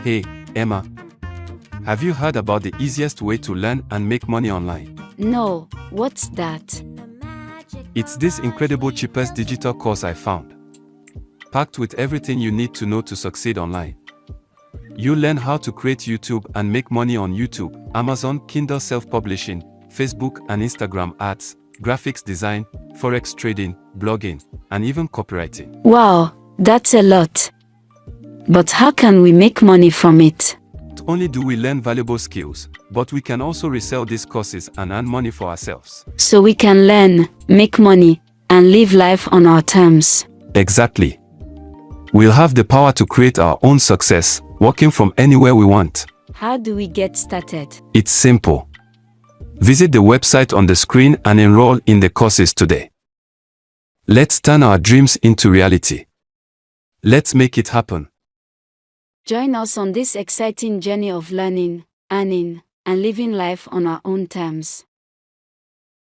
Hey, Emma. Have you heard about the easiest way to learn and make money online? No, what's that? It's this incredible cheapest digital course I found. Packed with everything you need to know to succeed online. You learn how to create YouTube and make money on YouTube, Amazon, Kindle self-publishing, Facebook and Instagram ads, graphics design, forex trading, blogging, and even copywriting. Wow, that's a lot. But how can we make money from it? Not only do we learn valuable skills, but we can also resell these courses and earn money for ourselves. So we can learn, make money, and live life on our terms. Exactly. We'll have the power to create our own success, working from anywhere we want. How do we get started? It's simple. Visit the website on the screen and enroll in the courses today. Let's turn our dreams into reality. Let's make it happen. Join us on this exciting journey of learning, earning, and living life on our own terms.